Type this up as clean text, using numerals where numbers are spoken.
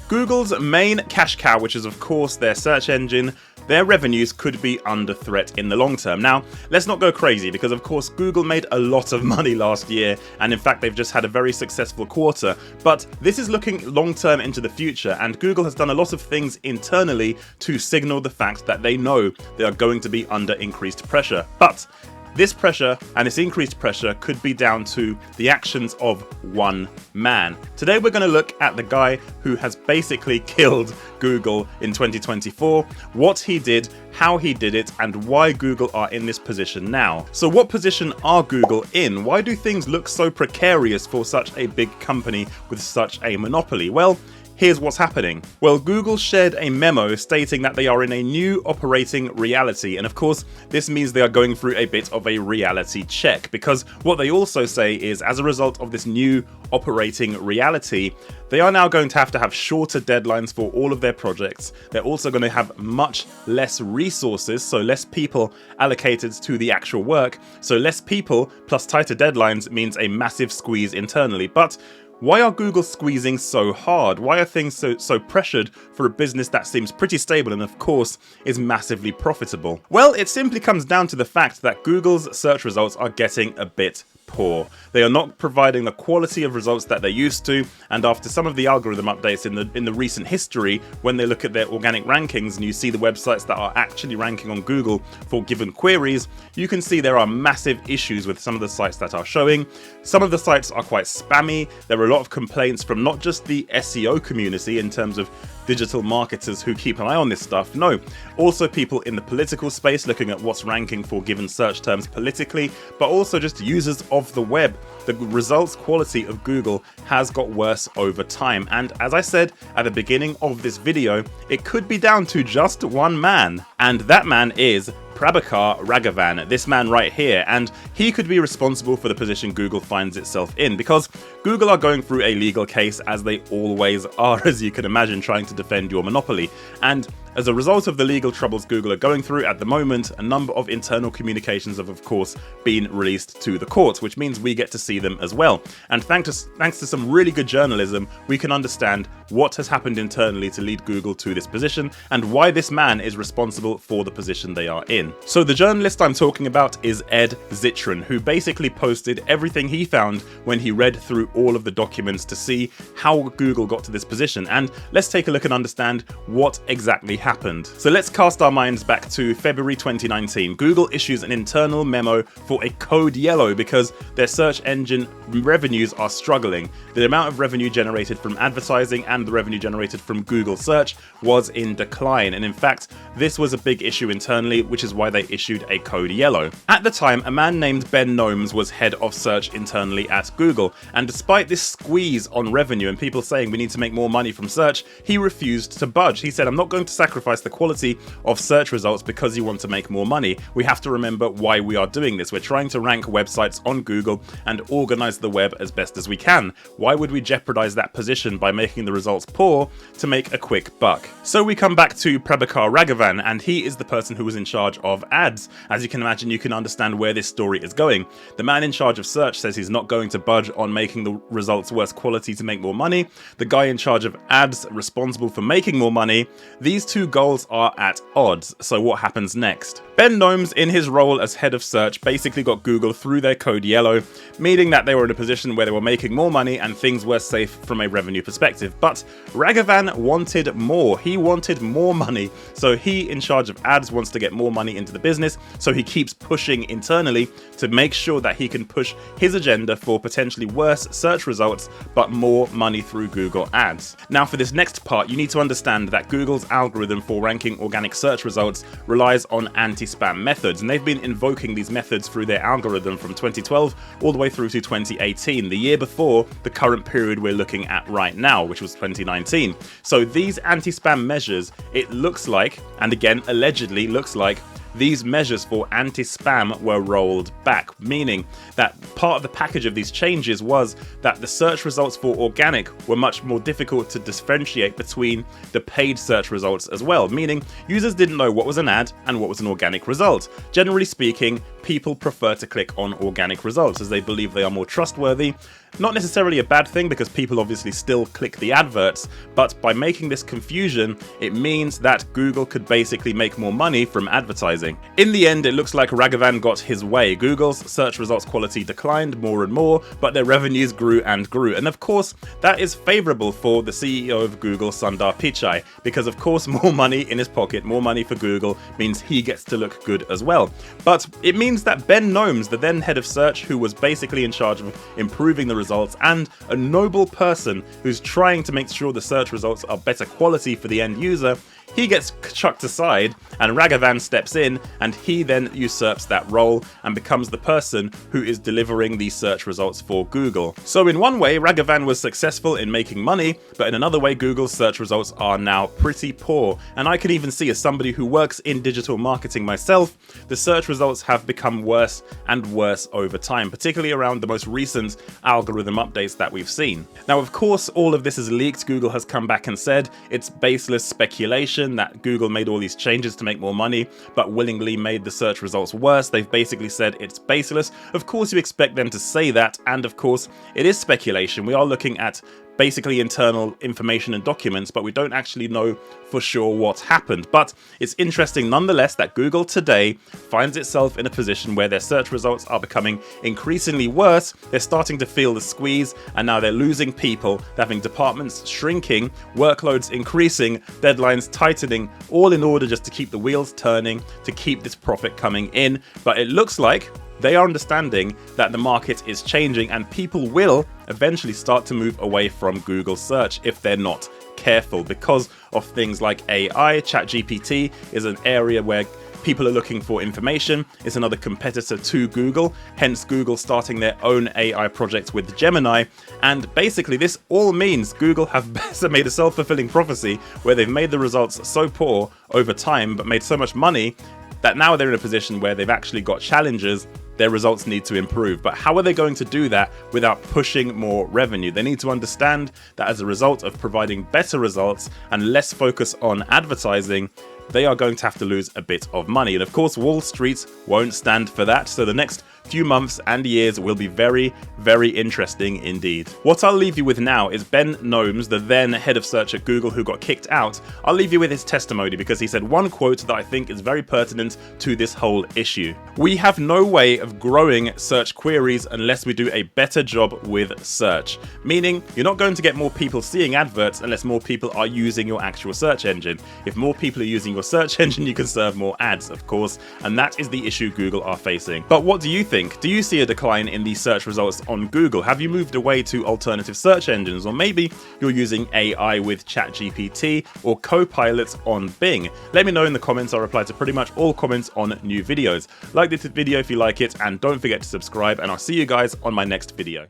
Google's main cash cow, which is of course their search engine, their revenues could be under threat in the long term. Now, let's not go crazy because of course Google made a lot of money last year, and in fact they've just had a very successful quarter, but this is looking long term into the future, and Google has done a lot of things internally to signal the fact that they know they are going to be under increased pressure. But this pressure and this increased pressure could be down to the actions of one man. Today we're going to look at the guy who has basically killed Google in 2024, what he did, how he did it, and why Google are in this position now. So what position are Google in? Why do things look so precarious for such a big company with such a monopoly? Well, here's what's happening. Well, Google shared a memo stating that they are in a new operating reality, and of course this means they are going through a bit of a reality check, because what they also say is as a result of this new operating reality, they are now going to have shorter deadlines for all of their projects. They're also going to have much less resources, so less people allocated to the actual work. So less people plus tighter deadlines means a massive squeeze internally. But why are Google squeezing so hard? Why are things so pressured for a business that seems pretty stable and of course is massively profitable? Well, it simply comes down to the fact that Google's search results are getting a bit poor. They are not providing the quality of results that they used to, and after some of the algorithm updates in the recent history, when they look at their organic rankings and you see the websites that are actually ranking on Google for given queries, you can see there are massive issues with some of the sites that are showing. Some of the sites are quite spammy. There are a lot of complaints from not just the SEO community in terms of digital marketers who keep an eye on this stuff, no, also people in the political space looking at what's ranking for given search terms politically, but also just users of the web. The results quality of Google has got worse over time, and as I said at the beginning of this video, it could be down to just one man, and that man is Prabhakar Raghavan, this man right here, and he could be responsible for the position Google finds itself in, because Google are going through a legal case, as they always are, as you can imagine, trying to defend your monopoly. And as a result of the legal troubles Google are going through at the moment, a number of internal communications have of course been released to the courts, which means we get to see them as well. And thanks to some really good journalism, we can understand what has happened internally to lead Google to this position and why this man is responsible for the position they are in. So the journalist I'm talking about is Ed Zitron, who basically posted everything he found when he read through all of the documents to see how Google got to this position. And let's take a look and understand what exactly happened. So let's cast our minds back to February 2019. Google issues an internal memo for a code yellow because their search engine revenues are struggling. The amount of revenue generated from advertising and the revenue generated from Google search was in decline, and in fact this was a big issue internally, which is why they issued a code yellow. At the time, a man named Ben Gnomes was head of search internally at Google, and despite this squeeze on revenue and people saying we need to make more money from search, he refused to budge. He said, I'm not going to sacrifice the quality of search results because you want to make more money. We have to remember why we are doing this. We're trying to rank websites on Google and organize the web as best as we can. Why would we jeopardize that position by making the results poor to make a quick buck? So we come back to Prabhakar Raghavan, and he is the person who was in charge of ads. As you can imagine, you can understand where this story is going. The man in charge of search says he's not going to budge on making the results worse quality to make more money. The guy in charge of ads, responsible for making more money, these two goals are at odds. So what happens next? Ben Gnomes, in his role as head of search, basically got Google through their code yellow, meaning that they were in a position where they were making more money and things were safe from a revenue perspective. But Raghavan wanted more. He wanted more money. So he, in charge of ads, wants to get more money into the business. So he keeps pushing internally to make sure that he can push his agenda for potentially worse search results, but more money through Google ads. Now for this next part, you need to understand that Google's algorithm for ranking organic search results relies on anti-spam methods, and they've been invoking these methods through their algorithm from 2012 all the way through to 2018, the year before the current period we're looking at right now, which was 2019. So these anti-spam measures, it looks like, and again allegedly looks like, these measures for anti-spam were rolled back, meaning that part of the package of these changes was that the search results for organic were much more difficult to differentiate between the paid search results as well, meaning users didn't know what was an ad and what was an organic result. Generally speaking, people prefer to click on organic results as they believe they are more trustworthy. Not necessarily a bad thing because people obviously still click the adverts, but by making this confusion, it means that Google could basically make more money from advertising. In the end, it looks like Raghavan got his way. Google's search results quality declined more and more, but their revenues grew and grew. And of course, that is favorable for the CEO of Google, Sundar Pichai, because of course more money in his pocket, more money for Google, means he gets to look good as well. But it means that Ben Gnomes, the then head of search, who was basically in charge of improving the results and a noble person who's trying to make sure the search results are better quality for the end user, he gets chucked aside and Raghavan steps in, and he then usurps that role and becomes the person who is delivering these search results for Google. So in one way, Raghavan was successful in making money, but in another way, Google's search results are now pretty poor. And I can even see, as somebody who works in digital marketing myself, the search results have become worse and worse over time, particularly around the most recent algorithm updates that we've seen. Now, of course, all of this is leaked. Google has come back and said it's baseless speculation that Google made all these changes to make more money, but willingly made the search results worse. They've basically said it's baseless. Of course, you expect them to say that, and of course, it is speculation. We are looking at basically internal information and documents, but we don't actually know for sure what happened. But it's interesting nonetheless that Google today finds itself in a position where their search results are becoming increasingly worse. They're starting to feel the squeeze, and now they're losing people. They're having departments shrinking, workloads increasing, deadlines tightening, all in order just to keep the wheels turning, to keep this profit coming in. But it looks like they are understanding that the market is changing and people will eventually start to move away from Google search if they're not careful, because of things like AI. ChatGPT is an area where people are looking for information. It's another competitor to Google, hence Google starting their own AI project with Gemini. And basically this all means Google have made a self-fulfilling prophecy where they've made the results so poor over time but made so much money that now they're in a position where they've actually got challenges. Their results need to improve. But how are they going to do that without pushing more revenue? They need to understand that as a result of providing better results and less focus on advertising, they are going to have to lose a bit of money. And of course, Wall Street won't stand for that. So the next few months and years will be very, very interesting indeed. What I'll leave you with now is Ben Gnomes, the then head of search at Google who got kicked out. I'll leave you with his testimony because he said one quote that I think is very pertinent to this whole issue. "We have no way of growing search queries unless we do a better job with search." Meaning, you're not going to get more people seeing adverts unless more people are using your actual search engine. If more people are using your search engine, you can serve more ads, of course, and that is the issue Google are facing. But what do you think? Do you see a decline in the search results on Google? Have you moved away to alternative search engines? Or maybe you're using AI with ChatGPT or Copilot on Bing? Let me know in the comments. I'll reply to pretty much all comments on new videos. Like this video if you like it, and don't forget to subscribe, and I'll see you guys on my next video.